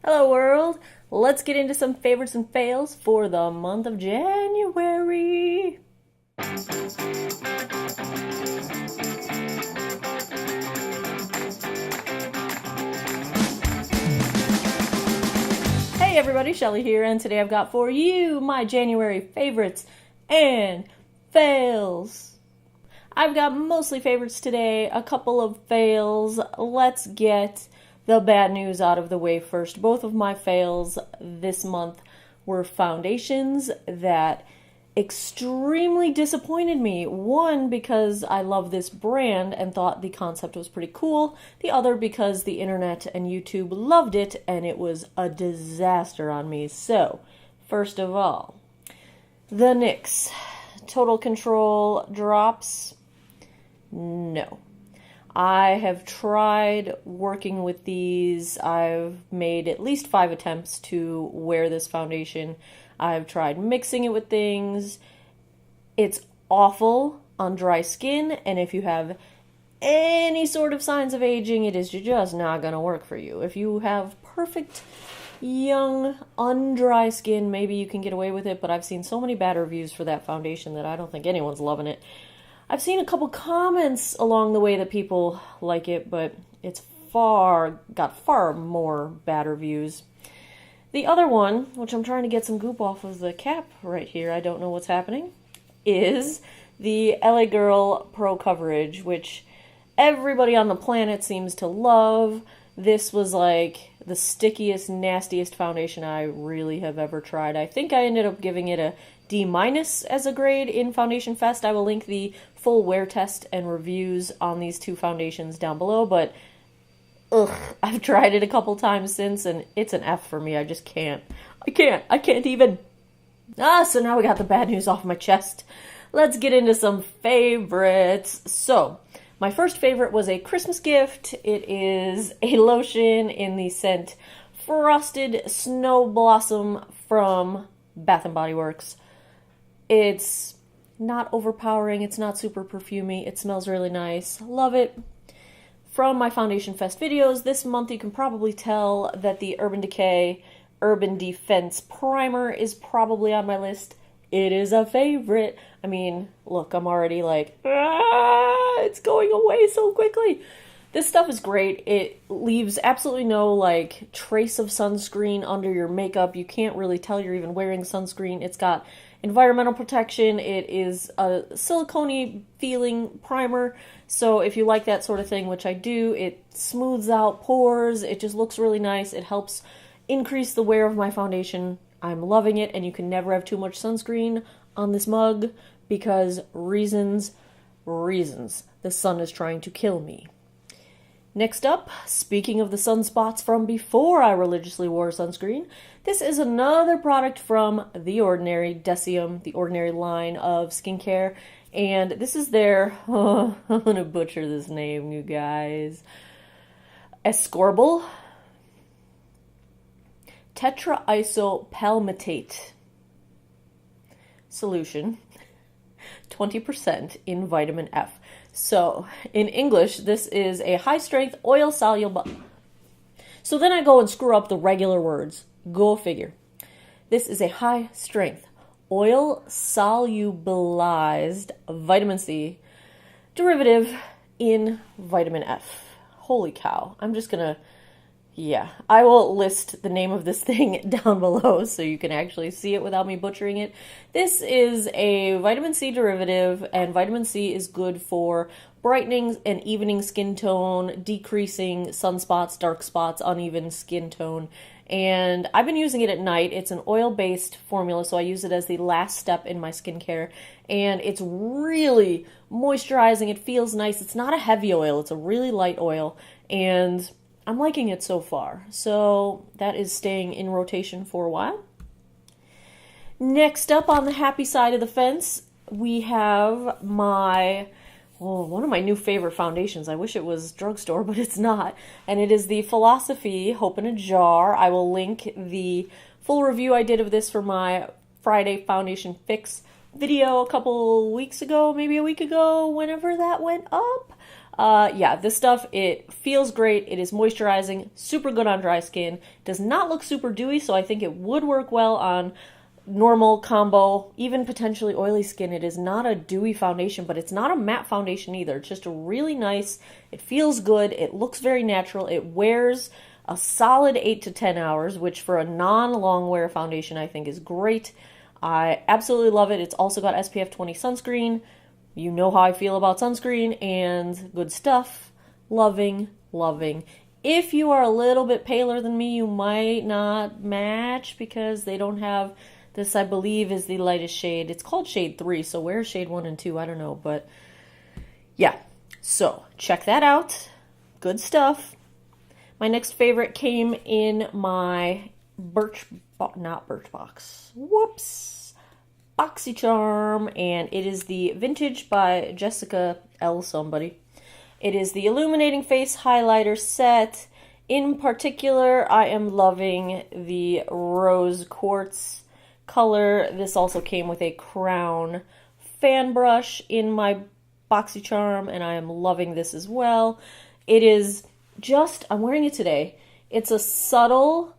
Hello world! Let's get into some favorites and fails for the month of January. Hey everybody, Shelly here, and today I've got for you my January favorites and fails. I've got mostly favorites today, a couple of fails. Let's get the bad news out of the way first. Both of my fails this month were foundations that extremely disappointed me. One, because I love this brand and thought the concept was pretty cool. The other, because the internet and YouTube loved it and it was a disaster on me. So, first of all, the Nyx Total Control drops. No. I have tried working with these. I've made at least 5 attempts to wear this foundation. I've tried mixing it with things. It's awful on dry skin, and if you have any sort of signs of aging, it is just not going to work for you. If you have perfect, young, undry skin, maybe you can get away with it, but I've seen so many bad reviews for that foundation that I don't think anyone's loving it. I've seen a couple comments along the way that people like it, but it's got far more bad reviews. The other one, which I'm trying to get some goop off of the cap right here, I don't know what's happening, is the LA Girl Pro Coverage, which everybody on the planet seems to love. This was like the stickiest, nastiest foundation I really have ever tried. I think I ended up giving it a D- as a grade in Foundation Fest. I will link the full wear test and reviews on these two foundations down below, but I've tried it a couple times since, and it's an F for me. I just can't. I can't even. So now we got the bad news off my chest. Let's get into some favorites. So, my first favorite was a Christmas gift. It is a lotion in the scent Frosted Snow Blossom from Bath & Body Works. It's not overpowering. It's not super perfumey. It smells really nice. Love it. From my Foundation Fest videos this month, you can probably tell that the Urban Decay Urban Defense Primer is probably on my list. It is a favorite. I mean, look, I'm already like, it's going away so quickly. This stuff is great. It leaves absolutely no, like, trace of sunscreen under your makeup. You can't really tell you're even wearing sunscreen. It's got environmental protection. It is a silicone-y feeling primer. So if you like that sort of thing, which I do, it smooths out pores. It just looks really nice. It helps increase the wear of my foundation. I'm loving it, and you can never have too much sunscreen on this mug because reasons. The sun is trying to kill me. Next up, speaking of the sunspots from before I religiously wore sunscreen, this is another product from The Ordinary, Deciem, the Ordinary line of skincare. And this is their, I'm going to butcher this name, you guys, Ascorbyl Tetraisopalmitate solution, 20% in vitamin F. So, in English, this is a high-strength, oil-soluble... So then I go and screw up the regular words. Go figure. This is a high-strength, oil-solubilized vitamin C derivative in vitamin F. Holy cow. I'm just gonna... Yeah, I will list the name of this thing down below so you can actually see it without me butchering it. This is a vitamin C derivative, and vitamin C is good for brightening and evening skin tone, decreasing sunspots, dark spots, uneven skin tone. And I've been using it at night. It's an oil-based formula, so I use it as the last step in my skincare. And it's really moisturizing. It feels nice. It's not a heavy oil. It's a really light oil. And I'm liking it so far. So that is staying in rotation for a while. Next up on the happy side of the fence, we have one of my new favorite foundations. I wish it was drugstore, but it's not. And it is the Philosophy Hope in a Jar. I will link the full review I did of this for my Friday Foundation Fix video a couple weeks ago, maybe a week ago, whenever that went up. Yeah, this stuff, it feels great. It is moisturizing, super good on dry skin. Does not look super dewy, so I think it would work well on normal combo, even potentially oily skin. It is not a dewy foundation, but it's not a matte foundation either. It's just a really nice, it feels good, it looks very natural, it wears a solid 8 to 10 hours, which for a non-long wear foundation I think is great. I absolutely love it. It's also got SPF 20 sunscreen. You know how I feel about sunscreen, and good stuff. Loving, loving. If you are a little bit paler than me, you might not match because they don't have this, I believe, is the lightest shade. It's called shade 3, so where's shade 1 and 2? I don't know, but yeah. So, check that out. Good stuff. My next favorite came in my Boxycharm, and it is the Vintage by Jessica L. somebody. It is the Illuminating Face Highlighter Set. In particular, I am loving the Rose Quartz color. This also came with a crown fan brush in my Boxycharm, and I am loving this as well. It is just, I'm wearing it today. It's a subtle,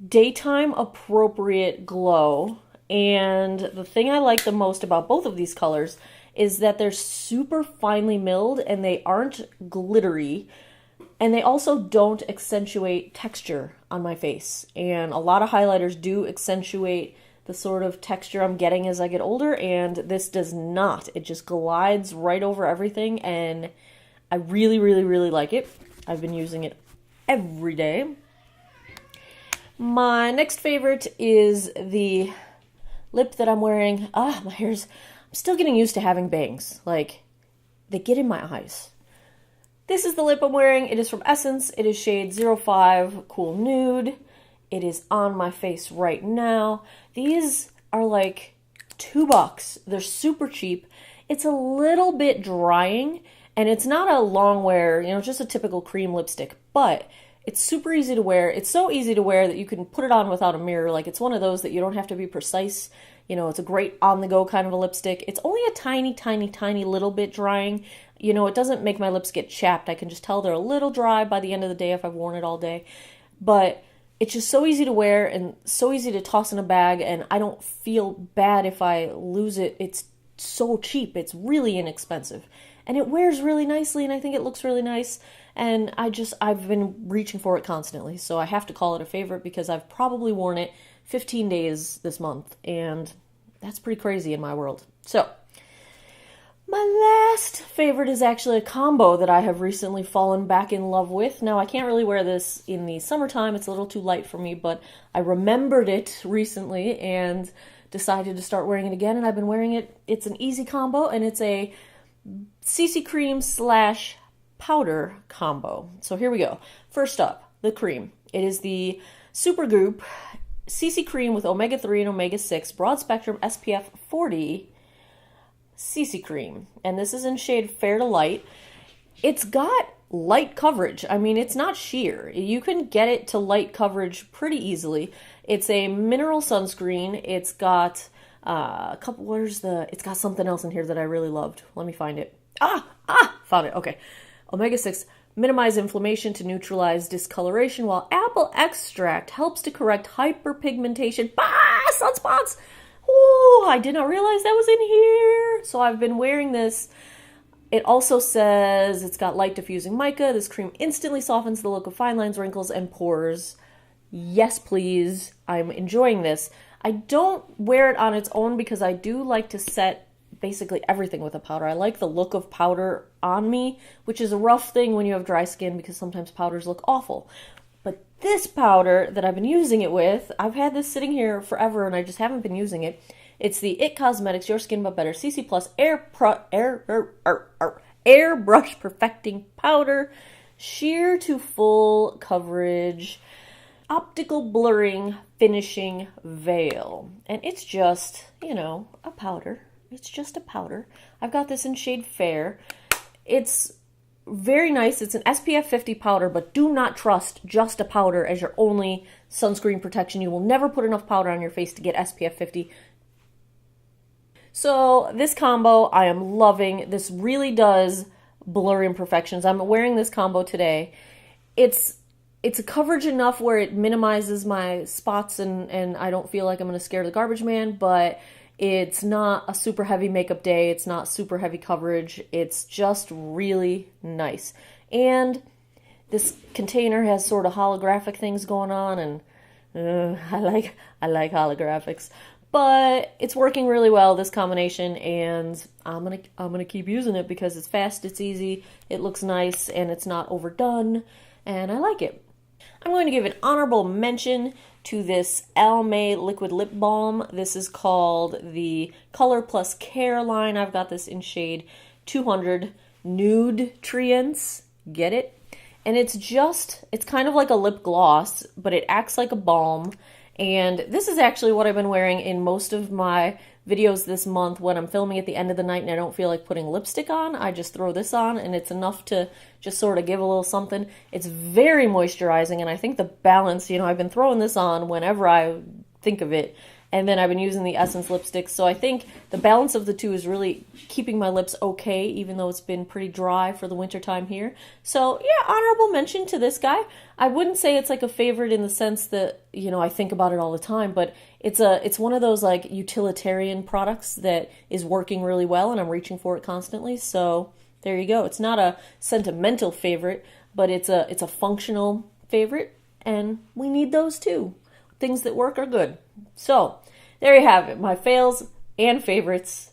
daytime appropriate glow, and the thing I like the most about both of these colors is that they're super finely milled and they aren't glittery, and they also don't accentuate texture on my face. And a lot of highlighters do accentuate the sort of texture I'm getting as I get older, and this does not. It just glides right over everything, and I really, really, really like it. I've been using it every day. My next favorite is the lip that I'm wearing. My hair's, I'm still getting used to having bangs. Like, they get in my eyes. This is the lip I'm wearing. It is from Essence. It is shade 05 Cool Nude. It is on my face right now. These are like $2. They're super cheap. It's a little bit drying, and it's not a long wear, you know, just a typical cream lipstick, but it's super easy to wear. It's so easy to wear that you can put it on without a mirror. Like, it's one of those that you don't have to be precise. You know, it's a great on-the-go kind of a lipstick. It's only a tiny, tiny, tiny little bit drying. You know, it doesn't make my lips get chapped. I can just tell they're a little dry by the end of the day if I've worn it all day. But it's just so easy to wear and so easy to toss in a bag, and I don't feel bad if I lose it. It's so cheap. It's really inexpensive. And it wears really nicely, and I think it looks really nice. And I've been reaching for it constantly, so I have to call it a favorite because I've probably worn it 15 days this month, and that's pretty crazy in my world. So, my last favorite is actually a combo that I have recently fallen back in love with. Now, I can't really wear this in the summertime. It's a little too light for me, but I remembered it recently and decided to start wearing it again, and I've been wearing it. It's an easy combo, and it's a CC cream / powder combo. So here we go. First up, the cream. It is the Supergoop CC cream with omega-3 and omega-6 broad spectrum SPF 40 CC cream. And this is in shade Fair to Light. It's got light coverage. I mean, it's not sheer. You can get it to light coverage pretty easily. It's a mineral sunscreen. It's got a couple, it's got something else in here that I really loved. Let me find it. Found it. Okay. Omega-6 minimize inflammation to neutralize discoloration, while apple extract helps to correct hyperpigmentation. Sunspots! Oh, I did not realize that was in here. So I've been wearing this. It also says it's got light diffusing mica. This cream instantly softens the look of fine lines, wrinkles, and pores. Yes, please. I'm enjoying this. I don't wear it on its own because I do like to set basically everything with a powder. I like the look of powder on me, which is a rough thing when you have dry skin because sometimes powders look awful. But this powder that I've been using it with, I've had this sitting here forever and I just haven't been using it. It's the IT Cosmetics Your Skin But Better CC Plus Airbrush Perfecting Powder, sheer to full coverage, optical blurring finishing veil. And it's just, you know, a powder. It's just a powder. I've got this in shade Fair. It's very nice. It's an SPF 50 powder, but do not trust just a powder as your only sunscreen protection. You will never put enough powder on your face to get SPF 50. So this combo I am loving. This really does blurry imperfections. I'm wearing this combo today. It's a coverage enough where it minimizes my spots and I don't feel like I'm going to scare the garbage man, but it's not a super heavy makeup day. It's not super heavy coverage. It's just really nice. And this container has sort of holographic things going on, and I like holographics. But it's working really well, this combination, and I'm gonna keep using it because it's fast, it's easy, it looks nice, and it's not overdone, and I like it. I'm going to give an honorable mention to this Almay liquid lip balm. This is called the Color Plus Care line. I've got this in shade 200 Nudetrients. Get it? And it's kind of like a lip gloss, but it acts like a balm. And this is actually what I've been wearing in most of my videos this month when I'm filming at the end of the night and I don't feel like putting lipstick on. I just throw this on and it's enough to just sort of give a little something. It's very moisturizing, and I think the balance, I've been throwing this on whenever I think of it, and then I've been using the Essence lipsticks, so I think the balance of the two is really keeping my lips okay, even though it's been pretty dry for the winter time here. So yeah, honorable mention to this guy. I wouldn't say it's like a favorite in the sense that, I think about it all the time, but it's one of those like utilitarian products that is working really well, and I'm reaching for it constantly, so there you go. It's not a sentimental favorite, but it's a functional favorite, and we need those too. Things that work are good. So there you have it, my fails and favorites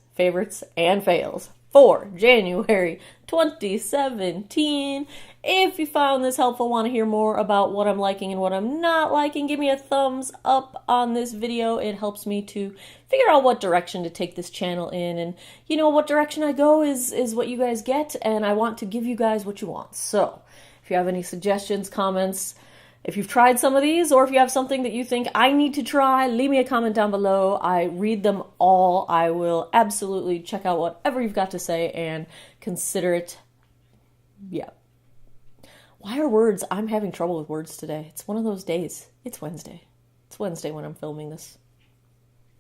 and fails for January 2017. If you found this helpful, want to hear more about what I'm liking and what I'm not liking, give me a thumbs up on this video. It helps me to figure out what direction to take this channel in, and what direction I go is what you guys get, and I want to give you guys what you want. So if you have any suggestions, comments, if you've tried some of these, or if you have something that you think I need to try, leave me a comment down below. I read them all. I will absolutely check out whatever you've got to say and consider it. Yeah. Why are words? I'm having trouble with words today. It's one of those days. It's Wednesday. It's Wednesday when I'm filming this.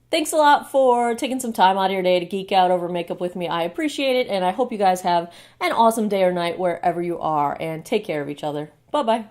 Thanks a lot for taking some time out of your day to geek out over makeup with me. I appreciate it, and I hope you guys have an awesome day or night wherever you are, and take care of each other. Bye-bye.